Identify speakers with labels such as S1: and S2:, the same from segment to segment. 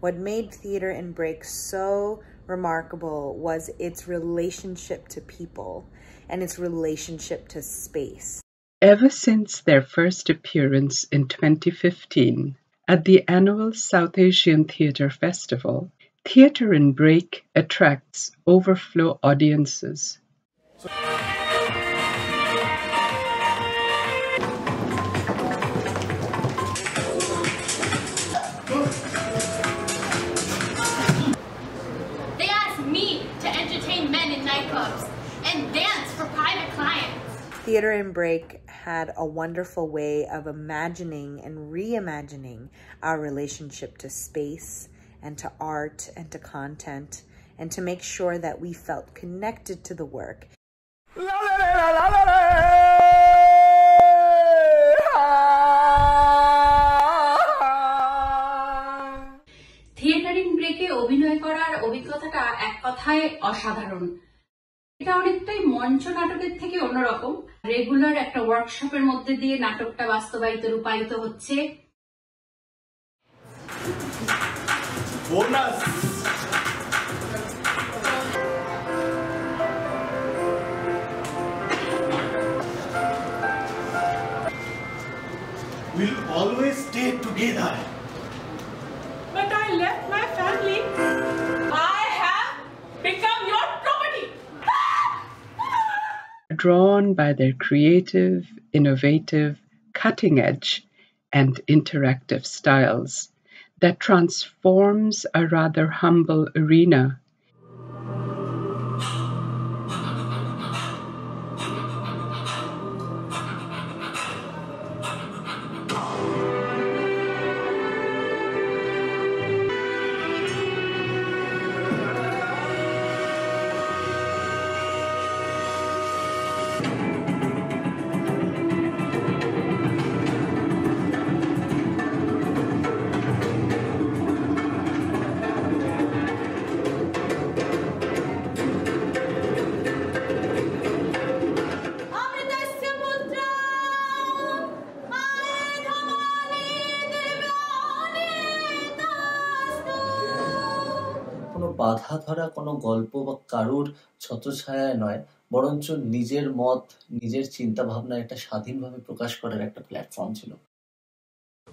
S1: What made Theater in Break so remarkable was its relationship to people and its relationship to space.
S2: Ever since their first appearance in 2015 at the annual South Asian Theatre Festival, Theatre in Break attracts overflow audiences.
S3: They asked me to entertain men in nightclubs and dance for private clients.
S1: Theater in Break had a wonderful way of imagining and reimagining our relationship to space and to art and to content, and to make sure that we felt connected to the work.
S4: Theatre in ব্রেকে অভিনয় করার অভিজ্ঞতাটা এক কথায় অসাধারণ। এটা অনেকটাই মঞ্চ নাটকের থেকে অন্যরকম। রেগুলার একটা ওয়ার্কশপের মধ্যে দিয়ে নাটকটা বাস্তবায়িত রূপায়িত হচ্ছে।
S5: We'll always stay together.
S6: But I left my family. I have become your property.
S2: Drawn by their creative, innovative, cutting-edge, and interactive styles that transforms a rather humble arena.
S7: কোনো বাধা ধরা কোনো গল্প বা কারুর ছত্রছায়ায় নয়, বরঞ্চ নিজের মত, নিজের চিন্তা ভাবনা একটা স্বাধীনভাবে প্রকাশ করার একটা প্ল্যাটফর্ম ছিল।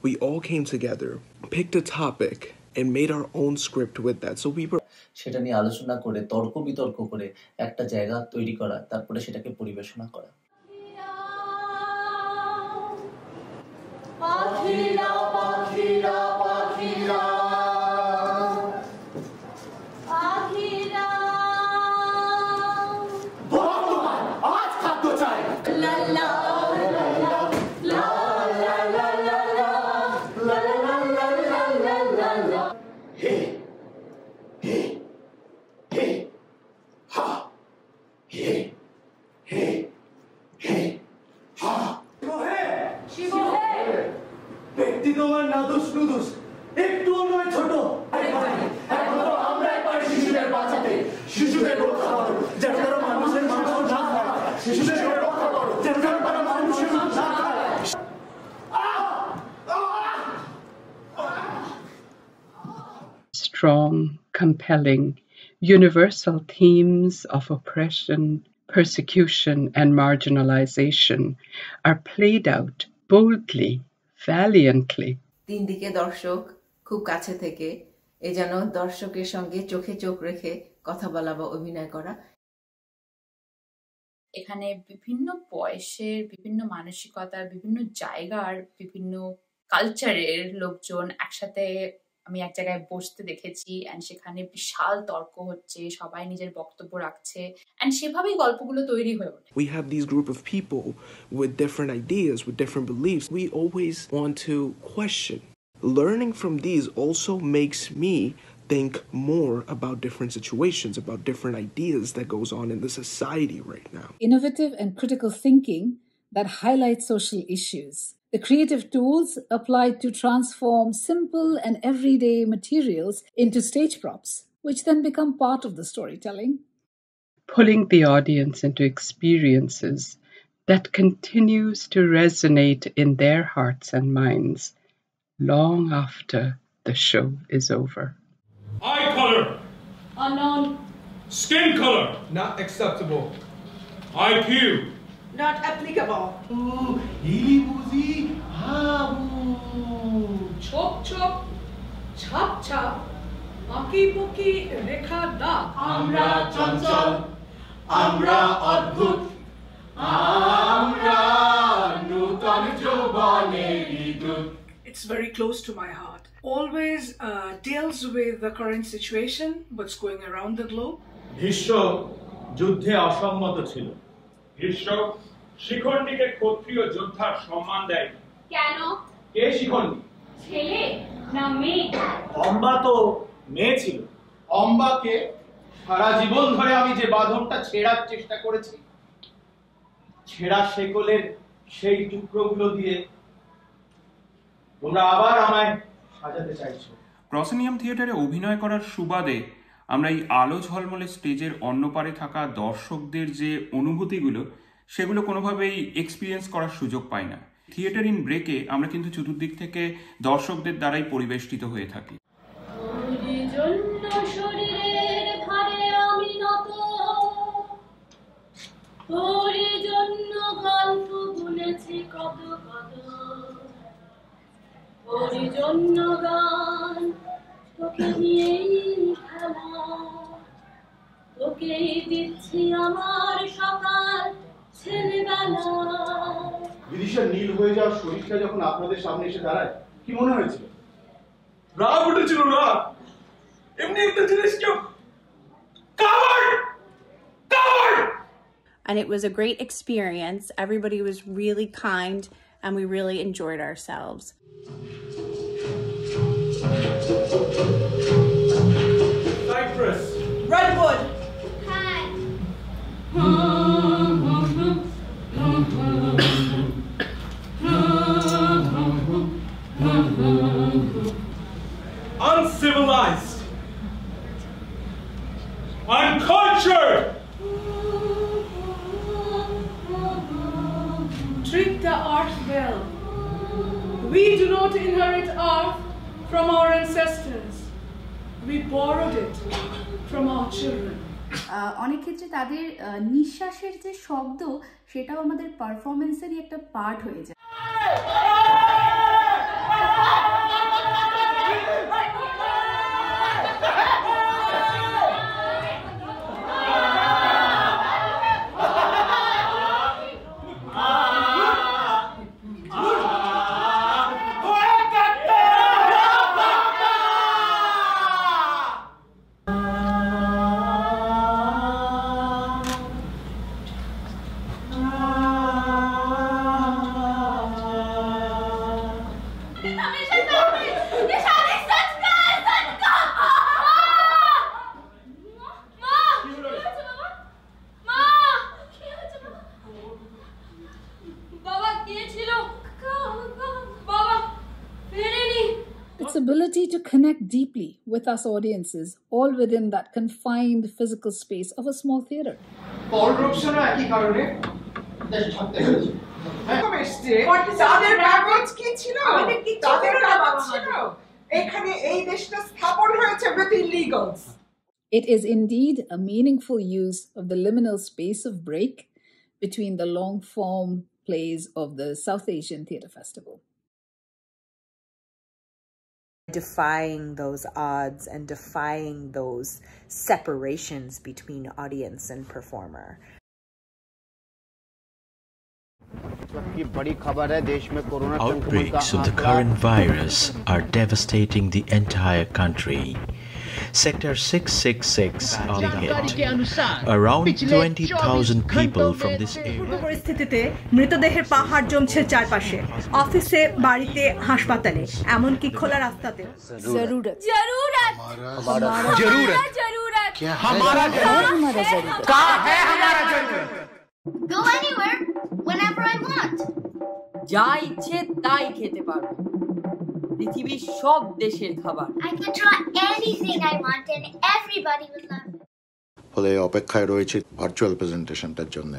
S8: We all came together, picked a topic, and made our own script with that. So we were
S7: সেটা নিয়ে আলোচনা করে, তর্ক বিতর্ক করে একটা জায়গা তৈরি করা, তারপরে সেটাকে পরিবেশনা করা।
S5: ব্যক্তি তোমার নাদুস নুদুস একটুও নয় ছোট, একমাত্র আমরাই পারি শিশুদের বাঁচাতে। শিশুদের রক্ষা করো যেন তারা মানুষের মাংস না খায়। শিশুদের রক্ষা করো যেন তারা মানুষের মাংস না খায়।
S2: Strong, compelling, universal themes of oppression, persecution, and marginalization are played out boldly, valiantly.
S9: তিন দিকে দর্শক খুব কাছে থেকে এ যেন দর্শকের সঙ্গে চোখে চোখ রেখে কথা বলা বা অভিনয় করা।
S10: এখানে বিভিন্ন বয়সের, বিভিন্ন মানসিকতার, বিভিন্ন জায়গার, বিভিন্ন কালচারের লোকজন একসাথে আমি এক জায়গায় বসতে দেখেছি, এন্ড সেখানে বিশাল তর্ক হচ্ছে, সবাই নিজের বক্তব্য রাখছে, এন্ড সেভাবেই গল্পগুলো তৈরি হয়ে ওঠে।
S8: We have these group of people with different ideas, with different beliefs. We always want to question. Learning from these also makes me think more about different situations, about different ideas that goes on in the society right now.
S11: Innovative and critical thinking that highlights social issues. The creative tools applied to transform simple and everyday materials into stage props, which then become part of the storytelling.
S2: Pulling the audience into experiences that continues to resonate in their hearts and minds long after the show is over.
S12: Eye color.
S6: Unknown.
S12: Skin color.
S13: Not acceptable.
S12: IQ.
S6: Not applicable. Chop chop. Chop chop. Aki puki rekha da.
S5: Amra chanchal. Amra adbhut. Amra nutan jobane idut.
S6: It's very close to my heart. Always deals with the current situation, what's going around the globe.
S12: Bhishma যুদ্ধে অসম্মত ছিল। ভীষ্ম শিখণ্ডীকে ক্ষত্রিয় যোদ্ধার সম্মান দেয়।
S3: কেন?
S12: কে শিখণ্ডী?
S3: ছেলে না মেয়ে?
S12: অম্বা তো মেয়ে ছিল। অম্বাকে সারা জীবন ধরে আমি যে বাঁধনটা ছেঁড়ার চেষ্টা করেছি, ছেঁড়া শেকলের সেই টুকরোগুলো দিয়ে তোমরা আবার আমায় সাজাতে চাইছো।
S14: প্রসেনিয়াম থিয়েটারে অভিনয় করার সুবাদে আমরা এই আলো ঝলমলে স্টেজের অন্য পারে থাকা দর্শকদের যে অনুভূতিগুলো, সেগুলো কোনোভাবেই এক্সপিরিয়েন্স করার সুযোগ পাই না। থিয়েটার ইন ব্রেকে আমরা কিন্তু চতুর্দিক থেকে দর্শকদের দ্বারাই পরিবেষ্টিত হয়ে থাকি।
S15: তোকে নিয়েই খেলা, তোকেই দিচ্ছি আমার সকাল ছেলেবেলা।
S5: বিদিশার নীল হয়ে যাওয়ার শরীরটা যখন আপনাদের সামনে এসে দাঁড়ায়, কি মনে হয়েছিল?
S12: রাগ উঠেছিল, রাগ। এমনি একটা জিনিস কেউ covered.
S16: And it was a great experience. Everybody was really kind and we really enjoyed ourselves.
S12: Cypress.
S6: Redwood.
S3: Hi.
S12: Uncivilized. Uncultured.
S6: Treat the art well. We do not inherit art from our ancestors. We borrowed it from our children.
S17: অনেক ক্ষেত্রে তাদের নিঃশ্বাসের যে শব্দ, সেটাও আমাদের পারফরমেন্সেরই একটা part হয়ে যায়।
S11: Its ability to connect deeply with us audiences, all within that confined physical space of a small theatre. It is indeed a meaningful use of the liminal space of break between the long-form plays of the South Asian Theatre Festival.
S1: Defying those odds and defying those separations between audience and performer.
S18: Outbreaks of the current virus are devastating the entire country. Sector 666 are hit. Around 20,000 people from this area.
S19: পরিস্থিতিতে মৃতদেহের পাহাড় জমছে চারপাশে, অফিসে, বাড়িতে, হাসপাতালে, এমনকি খোলা রাস্তাতে।
S15: জরুরত
S3: Go anywhere, whenever I want.
S20: যা ইচ্ছে তাই খেতে পারো। পৃথিবীর সব দেশের খাবার।
S3: I can try anything I want and everybody will love it.
S21: ফলে অপেক্ষায় রয়েছে ভার্চুয়াল প্রেজেন্টেশনটার জন্য।